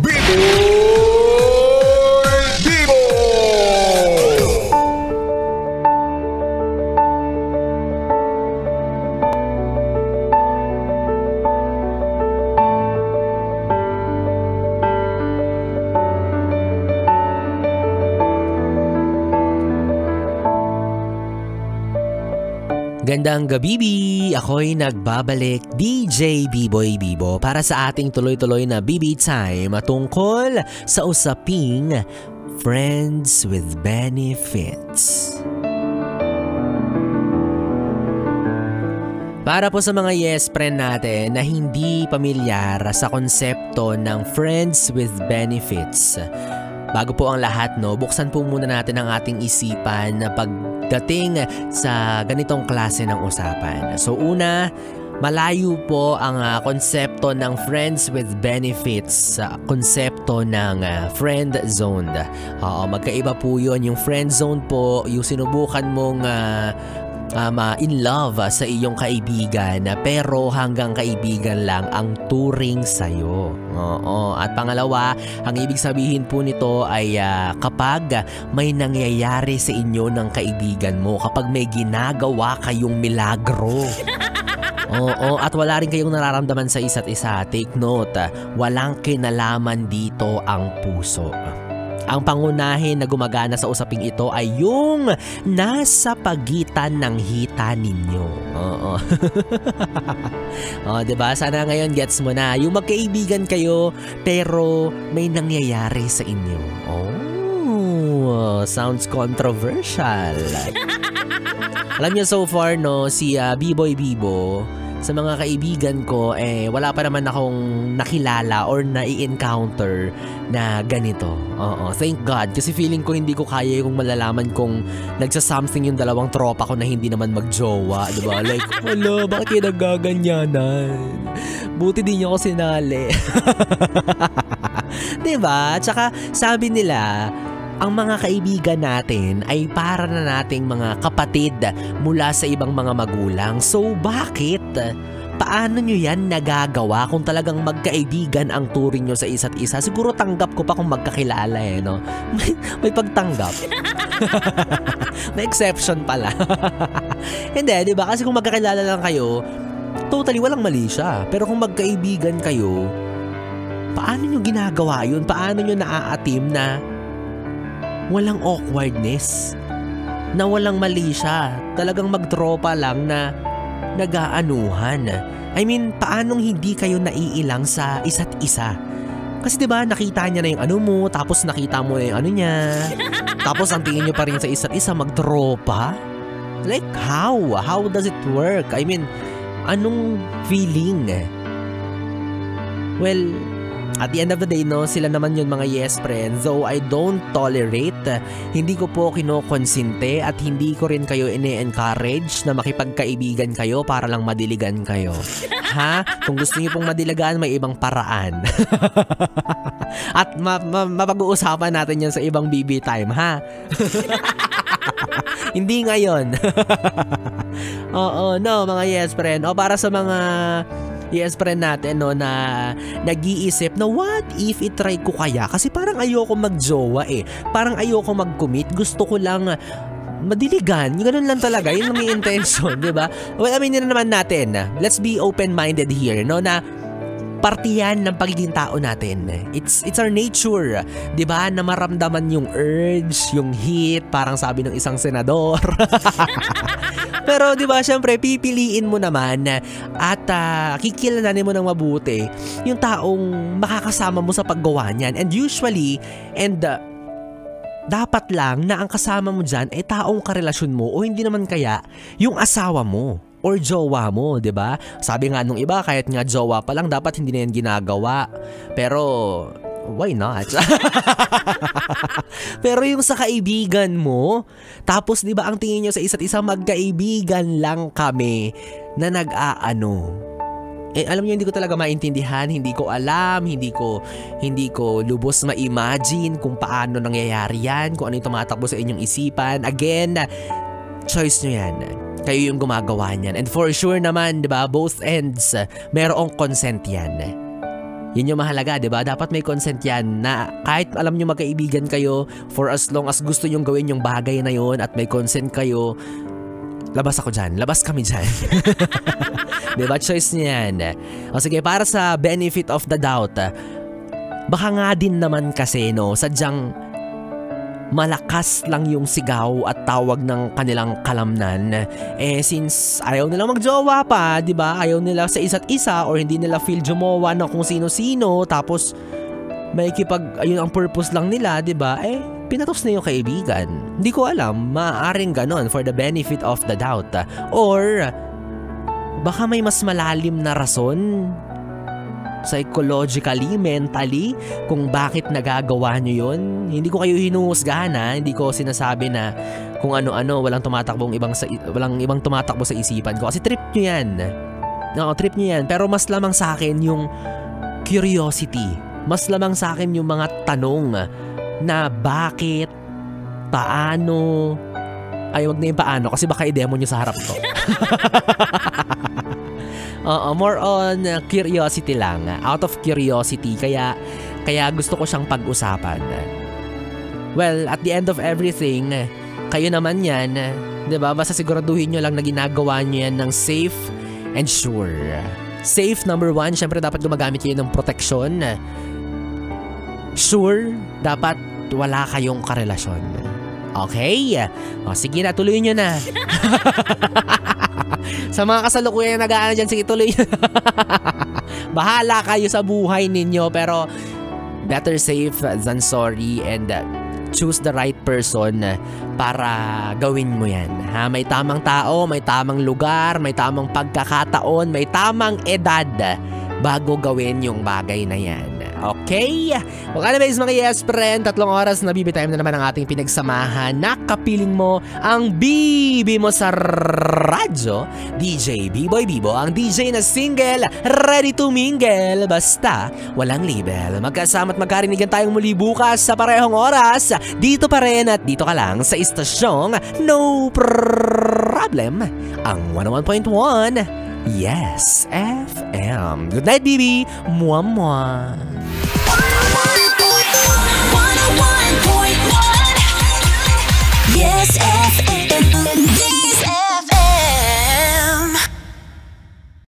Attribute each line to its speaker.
Speaker 1: Bibo!
Speaker 2: Gandang gabi, ako'y nagbabalik, DJ B-Boy Bibo para sa ating tuloy-tuloy na BB Time tungkol sa usaping Friends with Benefits. Para po sa mga yes friend natin na hindi pamilyar sa konsepto ng Friends with Benefits, bago po ang lahat, buksan po muna natin ang ating isipan na pagdating sa ganitong klase ng usapan. So una, malayo po ang konsepto ng friends with benefits sa konsepto ng friend zone. Magkaiba po yun. Yung friend zone po, yung sinubukan mong in love sa iyong kaibigan pero hanggang kaibigan lang ang turing sa'yo. At pangalawa, ang ibig sabihin po nito ay kapag may nangyayari sa inyo ng kaibigan mo, kapag may ginagawa kayong milagro. At wala rin kayong nararamdaman sa isa't isa. Take note, walang kinalaman dito ang puso. Ang pangunahin na gumagana sa usaping ito ay yung nasa pagitan ng hita ninyo. Diba? Sana ngayon gets mo na. Yung magkaibigan kayo pero may nangyayari sa inyo. Sounds controversial. Alam niyo so far si B-Boy Bibo, sa mga kaibigan ko, wala pa naman akong nakilala or nai-encounter na ganito. Thank God. Kasi feeling ko hindi ko kaya yung malalaman kung nagsa-something yung dalawang tropa ko na hindi naman magjowa. Diba? Like, wala, bakit kayo nagaganyanan? Buti di niyo ako sinali. Diba? Tsaka sabi nila, ang mga kaibigan natin ay para na nating mga kapatid mula sa ibang mga magulang. So bakit? Paano nyo yan nagagawa kung talagang magkaibigan ang turing nyo sa isa't isa? Siguro tanggap ko pa kung magkakilala no? May pagtanggap. May exception pala. Hindi, diba? Kasi kung magkakilala lang kayo, totally walang mali siya. Pero kung magkaibigan kayo, paano nyo ginagawa yun? Paano nyo naaatim na walang awkwardness, na walang mali siya, talagang magtropa lang na nag-aanuhan? I mean, paanong hindi kayo naiilang sa isa't isa? Kasi diba, nakita niya na yung ano mo, tapos nakita mo na yung ano niya, tapos ang tingin niyo pa rin sa isa't isa, magtropa? Like how? How does it work? I mean, anong feeling? Well, at the end of the day, sila naman yun mga yes friends. Though I don't tolerate, hindi ko po kinokonsinte at hindi ko rin kayo ine-encourage na makipagkaibigan kayo para lang madiligan kayo. Ha? Kung gusto niyo pong madiligan, may ibang paraan. At mapag-uusapan natin yan sa ibang BB time, ha? Hindi ngayon. Mga yes friend. Para sa mga yes friend natin na nag-iisip na what if itry ko kaya? Kasi parang ayoko magjowa Parang ayoko mag-commit. Gusto ko lang madiligan. Yung ganun lang talaga. Yun ang intention, di ba? Well, aminin na naman natin. Let's be open-minded here, na parte yan ng pagiging tao natin. It's our nature, 'di ba? Na maramdaman yung urge, yung heat, parang sabi ng isang senador. Pero 'di ba, syempre pipiliin mo naman at kikilalanin mo ng mabuti yung taong makakasama mo sa paggawa niyan. And usually, dapat lang na ang kasama mo dyan ay taong karelasyon mo o hindi naman kaya yung asawa mo or jowa mo, 'di ba? Sabi nga nung iba, kahit nga jowa pa lang dapat hindi na yan ginagawa. Pero why not? Pero yung sa kaibigan mo, tapos 'di ba ang tingin niyo sa isa't isa, magkaibigan lang kami na nag-aano. Alam niyo, hindi ko talaga maintindihan, hindi ko alam, hindi ko lubos ma-imagine kung paano nangyayari yan, kung ano yung tumatakbo sa inyong isipan. Again, choice nyo yan. Kayo yung gumagawa niyan. And for sure naman, 'di ba, both ends, merong consent yan. Yun yung mahalaga, di ba? Dapat may consent yan na kahit alam nyo magkaibigan kayo, for as long as gusto nyong gawin yung bagay na yun at may consent kayo, labas ako dyan. Labas kami dyan. Diba? Choice niya yan. O sige, para sa benefit of the doubt, baka nga din naman kasi, no, sadyang malakas lang yung sigaw at tawag ng kanilang kalamnan. Since ayaw nila magjowa pa, di ba? Ayaw nila sa isa't isa or hindi nila feel jumowa ng kung sino-sino. Tapos, ayun ang purpose lang nila, di ba? Pinatos na yung kaibigan. Hindi ko alam, maaaring ganon for the benefit of the doubt. Or, baka may mas malalim na rason psychologically, mentally, kung bakit nagagawa nyo yun. Hindi ko kayo hinuhusgahan, ha. Hindi ko sinasabi na kung ano-ano, walang ibang tumatakbo sa isipan ko. Kasi trip nyo yan. No, trip nyo yan. Pero mas lamang sa akin yung curiosity. Mas lamang sa akin yung mga tanong na bakit, paano, wag na yung paano kasi baka i-demo nyo sa harap ko. More on curiosity lang. Out of curiosity. Kaya gusto ko siyang pag-usapan. Well, at the end of everything, kayo naman yan, diba? Basta siguraduhin nyo lang na ginagawa nyo yan ng safe and sure. Safe, number 1, syempre dapat gumagamit kayo ng protection. Sure, dapat wala kayong karelasyon. Okay? O, sige na, tuloy nyo na. Sa mga kasalukuyan na nag-aano dyan, sige tuloy. Bahala kayo sa buhay ninyo, pero better safe than sorry, and choose the right person para gawin mo yan. Ha? May tamang tao, may tamang lugar, may tamang pagkakataon, may tamang edad bago gawin yung bagay na yan. Okay? Well, anyways mga yes friend, 3 oras na bibitime na naman ang ating pinagsamahan. Nakapiling mo ang bibi mo sa radyo, DJ B-Boy Bibo, ang DJ na single, ready to mingle, basta walang label. Magkasama at magkarinigan tayong muli bukas sa parehong oras, dito pa rin at dito ka lang sa istasyong No Problem, ang 101.1 Yes FM. Good night, baby. Mwah mwah.